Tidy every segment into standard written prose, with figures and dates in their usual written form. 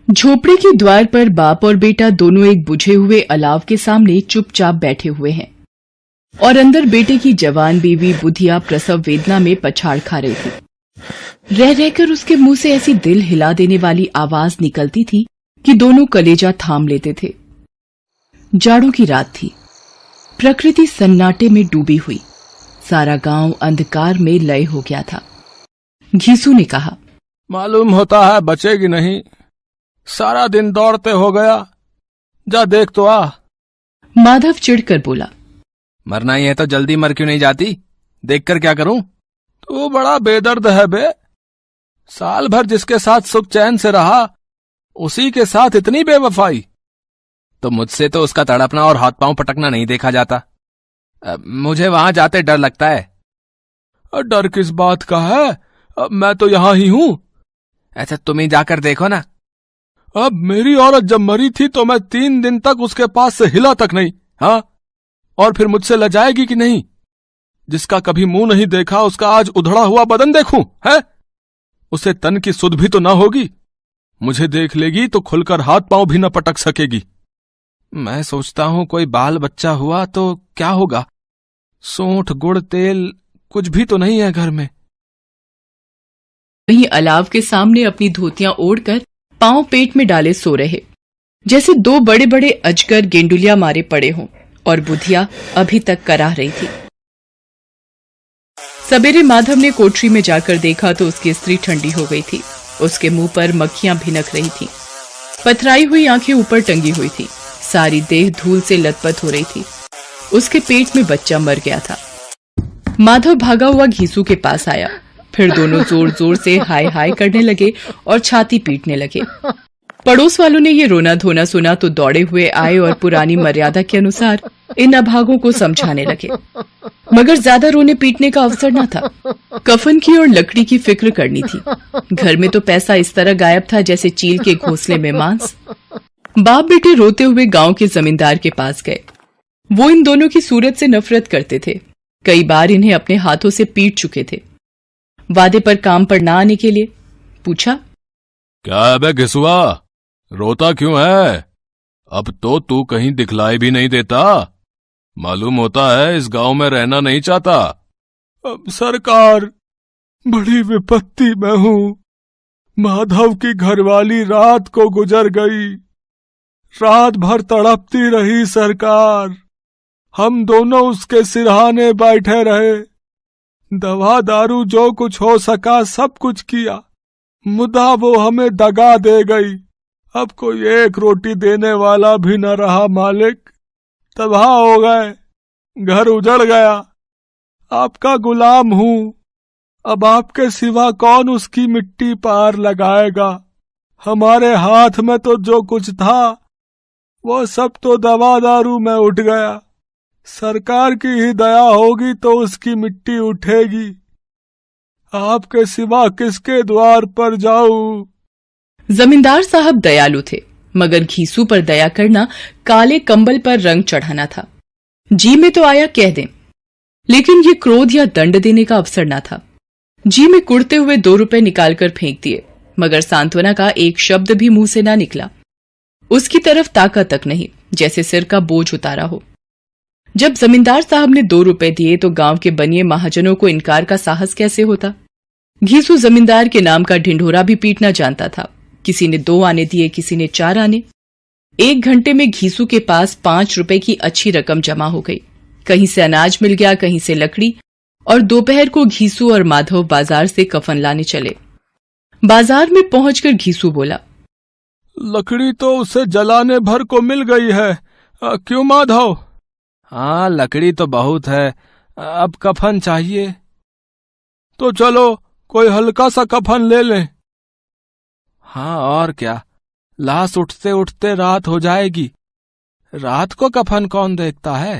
झोपड़ी के द्वार पर बाप और बेटा दोनों एक बुझे हुए अलाव के सामने चुपचाप बैठे हुए हैं और अंदर बेटे की जवान बीवी बुधिया प्रसव वेदना में पछाड़ खा रही थी। रह रहकर उसके मुंह से ऐसी दिल हिला देने वाली आवाज निकलती थी कि दोनों कलेजा थाम लेते थे। जाड़ों की रात थी। प्रकृति सन्नाटे में डूबी हुई। सारा गांव अंधकार में लय हो गया था। घीसू ने कहा, मालूम होता है बचेगी नहीं। सारा दिन दौड़ते हो गया, जा देख तो आ। माधव चिढ़कर बोला, मरना ही है तो जल्दी मर क्यों नहीं जाती? देखकर क्या करूं? तू बड़ा बेदर्द है बे। साल भर जिसके साथ सुख चैन से रहा, उसी के साथ इतनी बेवफाई। तो मुझसे तो उसका तड़पना और हाथ पांव पटकना नहीं देखा जाता। मुझे वहां जाते डर लगता है। डर किस बात का है? मैं तो यहां ही हूं। ऐसा तुम ही जाकर देखो ना। अब मेरी औरत जब मरी थी तो मैं 3 दिन तक उसके पास से हिला तक नहीं। हाँ, और फिर मुझसे लजाएगी कि नहीं? जिसका कभी मुंह नहीं देखा उसका आज उधड़ा हुआ बदन देखूं, है? उसे तन की सुध भी तो ना होगी। मुझे देख लेगी तो खुलकर हाथ पांव भी न पटक सकेगी। मैं सोचता हूं कोई बाल बच्चा हुआ तो क्या होगा। सूंठ गुड़ तेल कुछ भी तो नहीं है घर में। वहीं अलाव के सामने अपनी धोतियां ओढ़कर पांव पेट में डाले सो रहे, जैसे 2 बड़े बड़े अजगर गेंडुलिया मारे पड़े हों, और बुधिया अभी तक कराह रही थी। सवेरे माधव ने कोठरी में जाकर देखा तो उसकी स्त्री ठंडी हो गई थी। उसके मुंह पर मक्खियां भिनक रही थी। पथराई हुई आंखें ऊपर टंगी हुई थी। सारी देह धूल से लथपथ हो रही थी। उसके पेट में बच्चा मर गया था। माधव भागा हुआ घीसू के पास आया। फिर दोनों जोर जोर से हाय हाय करने लगे और छाती पीटने लगे। पड़ोस वालों ने ये रोना धोना सुना तो दौड़े हुए आए और पुरानी मर्यादा के अनुसार इन अभागों को समझाने लगे, मगर ज्यादा रोने पीटने का अवसर न था। कफन की और लकड़ी की फिक्र करनी थी। घर में तो पैसा इस तरह गायब था जैसे चील के घोंसले में मांस। बाप बेटे रोते हुए गांव के जमींदार के पास गए। वो इन दोनों की सूरत से नफरत करते थे। कई बार इन्हें अपने हाथों से पीट चुके थे। वादे पर काम पर ना आने के लिए पूछा, क्या है बे घिसुआ, रोता क्यों है? अब तो तू कहीं दिखलाई भी नहीं देता। मालूम होता है इस गांव में रहना नहीं चाहता। अब सरकार, बड़ी विपत्ति में हूं। माधव की घरवाली रात को गुजर गई। रात भर तड़पती रही सरकार। हम दोनों उसके सिरहाने बैठे रहे। दवा दारू जो कुछ हो सका सब कुछ किया, मुदा वो हमें दगा दे गई। अब कोई एक रोटी देने वाला भी न रहा मालिक। तबाह हो गए, घर उजड़ गया। आपका गुलाम हूं। अब आपके सिवा कौन उसकी मिट्टी पार लगाएगा? हमारे हाथ में तो जो कुछ था वो सब तो दवा दारू में उठ गया। सरकार की ही दया होगी तो उसकी मिट्टी उठेगी। आपके सिवा किसके द्वार पर जाऊं? जमींदार साहब दयालु थे, मगर घीसू पर दया करना काले कंबल पर रंग चढ़ाना था। जी में तो आया कह दें, लेकिन ये क्रोध या दंड देने का अवसर न था। जी में कुड़ते हुए 2 रुपए निकालकर फेंक दिए, मगर सांत्वना का एक शब्द भी मुंह से ना निकला। उसकी तरफ ताका तक नहीं, जैसे सिर का बोझ उतारा हो। जब जमींदार साहब ने 2 रुपए दिए तो गांव के बनिए महाजनों को इनकार का साहस कैसे होता? घीसू जमींदार के नाम का ढिंढोरा भी पीटना जानता था। किसी ने 2 आने दिए, किसी ने 4 आने। 1 घंटे में घीसू के पास 5 रुपए की अच्छी रकम जमा हो गई। कहीं से अनाज मिल गया, कहीं से लकड़ी, और दोपहर को घीसू और माधव बाजार से कफन लाने चले। बाजार में पहुंचकर घीसू बोला, लकड़ी तो उसे जलाने भर को मिल गई है। क्यों माधव? हाँ, लकड़ी तो बहुत है, अब कफन चाहिए। तो चलो कोई हल्का सा कफन ले लें। हाँ और क्या, लाश उठते उठते रात हो जाएगी। रात को कफन कौन देखता है?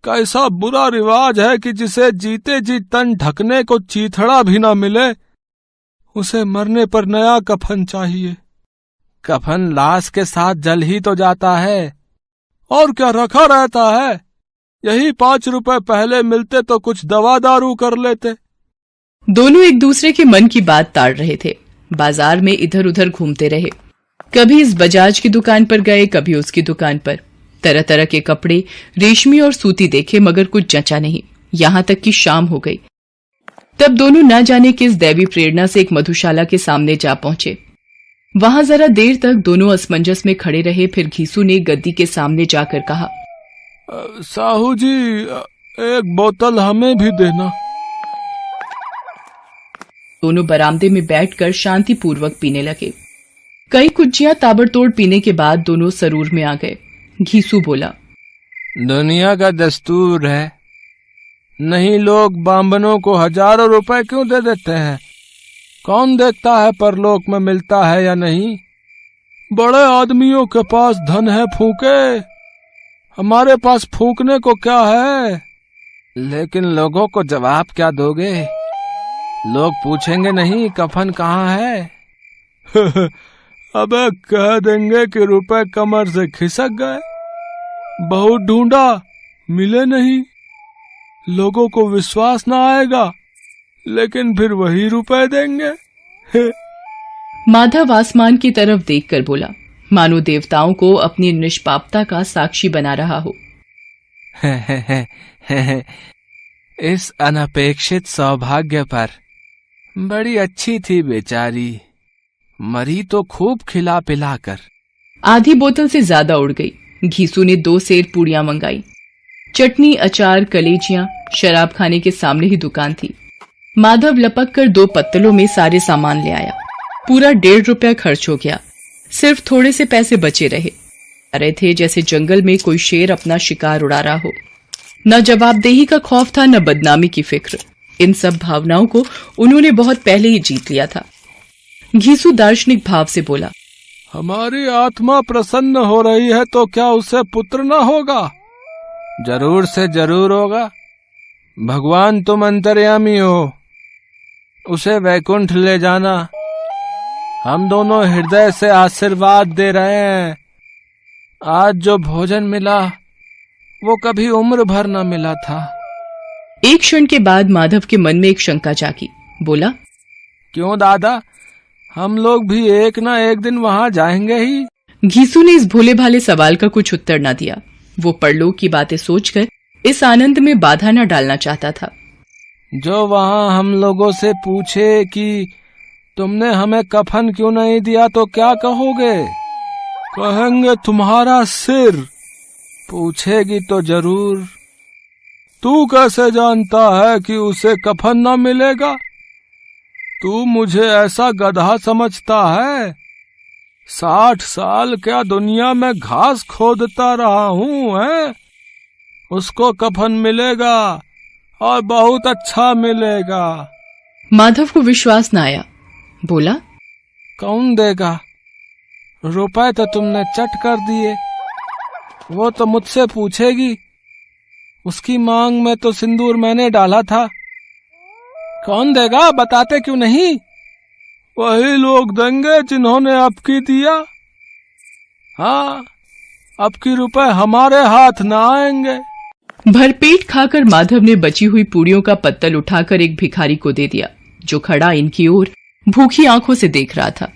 कैसा बुरा रिवाज है कि जिसे जीते जी तन ढकने को चीथड़ा भी ना मिले, उसे मरने पर नया कफन चाहिए। कफन लाश के साथ जल ही तो जाता है, और क्या रखा रहता है? यही 5 रुपए पहले मिलते तो कुछ दवा दारू कर लेते। दोनों एक दूसरे के मन की बात ताड़ रहे थे। बाजार में इधर उधर घूमते रहे। कभी इस बजाज की दुकान पर गए, कभी उसकी दुकान पर। तरह तरह के कपड़े, रेशमी और सूती देखे, मगर कुछ जचा नहीं। यहां तक कि शाम हो गई। तब दोनों न जाने किस दैवी प्रेरणा से एक मधुशाला के सामने जा पहुंचे। वहां जरा देर तक दोनों असमंजस में खड़े रहे। फिर घीसू ने गद्दी के सामने जाकर कहा, साहू जी, एक बोतल हमें भी देना। दोनों बरामदे में बैठकर शांतिपूर्वक पीने लगे। कई कुज्जियां ताबड़तोड़ पीने के बाद दोनों सरूर में आ गए। घीसू बोला, दुनिया का दस्तूर है, नहीं लोग बांबनों को हजारों रुपए क्यों दे देते हैं? कौन देखता है परलोक में मिलता है या नहीं? बड़े आदमियों के पास धन है फूके, हमारे पास फूकने को क्या है? लेकिन लोगों को जवाब क्या दोगे? लोग पूछेंगे नहीं कफन कहाँ है? अबे कह देंगे कि रुपए कमर से खिसक गए, बहुत ढूंढा मिले नहीं। लोगों को विश्वास ना आएगा, लेकिन फिर वही रुपए देंगे। माधव आसमान की तरफ देखकर बोला, मानो देवताओं को अपनी निष्पापता का साक्षी बना रहा हो। इस अनपेक्षित सौभाग्य पर बड़ी अच्छी थी बेचारी, मरी तो खूब खिला पिला कर। आधी बोतल से ज्यादा उड़ गई। घीसू ने 2 सेर पूड़ियां मंगाई। चटनी, अचार, कलेजियां। शराब खाने के सामने ही दुकान थी। माधव लपक कर 2 पत्तलों में सारे सामान ले आया। पूरा 1.5 रुपया खर्च हो गया। सिर्फ थोड़े से पैसे बचे रहे थे जैसे जंगल में कोई शेर अपना शिकार उड़ा रहा हो। न जवाबदेही का खौफ था, न बदनामी की फिक्र। इन सब भावनाओं को उन्होंने बहुत पहले ही जीत लिया था। घीसू दार्शनिक भाव से बोला, हमारी आत्मा प्रसन्न हो रही है तो क्या उसे पुत्र न होगा? जरूर से जरूर होगा। भगवान तुम अंतर्यामी हो, उसे वैकुंठ ले जाना। हम दोनों हृदय से आशीर्वाद दे रहे हैं। आज जो भोजन मिला वो कभी उम्र भर न मिला था। एक क्षण के बाद माधव के मन में एक शंका जागी। बोला, क्यों दादा, हम लोग भी एक ना एक दिन वहां जाएंगे ही। घीसू ने इस भोले भाले सवाल का कुछ उत्तर न दिया। वो परलोक की बातें सोचकर इस आनंद में बाधा न डालना चाहता था। जो वहां हम लोगों से पूछे कि तुमने हमें कफन क्यों नहीं दिया तो क्या कहोगे? कहेंगे तुम्हारा सिर। पूछेगी तो जरूर, तू कैसे जानता है कि उसे कफन न मिलेगा? तू मुझे ऐसा गधा समझता है? 60 साल क्या दुनिया में घास खोदता रहा हूँ है? उसको कफन मिलेगा और बहुत अच्छा मिलेगा। माधव को विश्वास न आया। बोला, कौन देगा? रुपए तो तुमने चट कर दिए। वो तो मुझसे पूछेगी, उसकी मांग में तो सिंदूर मैंने डाला था। कौन देगा, बताते क्यों नहीं? वही लोग देंगे जिन्होंने अबकी दिया। हाँ, अबकी रुपए हमारे हाथ न आएंगे। भरपेट खाकर माधव ने बची हुई पूड़ियों का पत्तल उठाकर एक भिखारी को दे दिया, जो खड़ा इनकी ओर भूखी आंखों से देख रहा था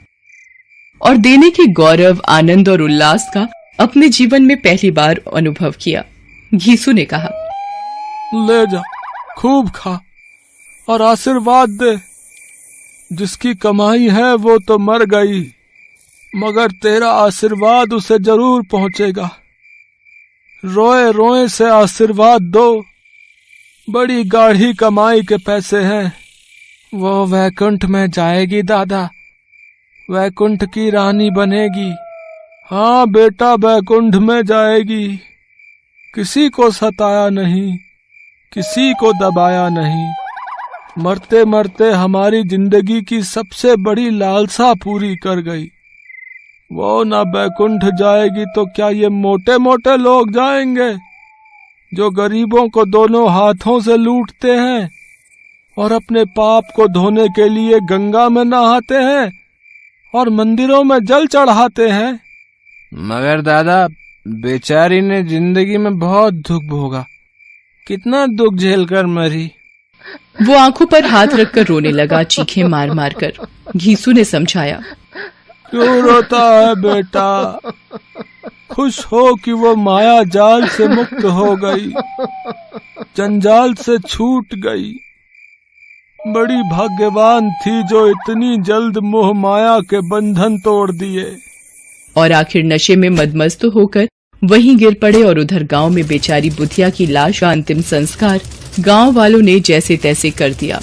और देने के गौरव, आनंद और उल्लास का अपने जीवन में पहली बार अनुभव किया। घीसू ने कहा, ले जा, खूब खा और आशीर्वाद दे। जिसकी कमाई है वो तो मर गई, मगर तेरा आशीर्वाद उसे जरूर पहुंचेगा। रोए रोए से आशीर्वाद दो। बड़ी गाढ़ी कमाई के पैसे हैं। वो वैकुंठ में जाएगी दादा, वैकुंठ की रानी बनेगी। हाँ बेटा, वैकुंठ में जाएगी। किसी को सताया नहीं, किसी को दबाया नहीं। मरते मरते हमारी जिंदगी की सबसे बड़ी लालसा पूरी कर गई। वो ना वैकुंठ जाएगी तो क्या ये मोटे मोटे लोग जाएंगे, जो गरीबों को दोनों हाथों से लूटते हैं और अपने पाप को धोने के लिए गंगा में नहाते हैं और मंदिरों में जल चढ़ाते हैं? मगर दादा, बेचारी ने जिंदगी में बहुत दुख भोगा। कितना दुख झेलकर मरी। वो आंखों पर हाथ रखकर रोने लगा, चीखें मार मार कर। घीसू ने समझाया, क्यों रोता है बेटा? खुश हो कि वो माया जाल से मुक्त हो गई, जंजाल से छूट गई। बड़ी भाग्यवान थी जो इतनी जल्द मोह माया के बंधन तोड़ दिए। और आखिर नशे में मदमस्त होकर वहीं गिर पड़े और उधर गांव में बेचारी बुधिया की लाश का अंतिम संस्कार गांव वालों ने जैसे तैसे कर दिया।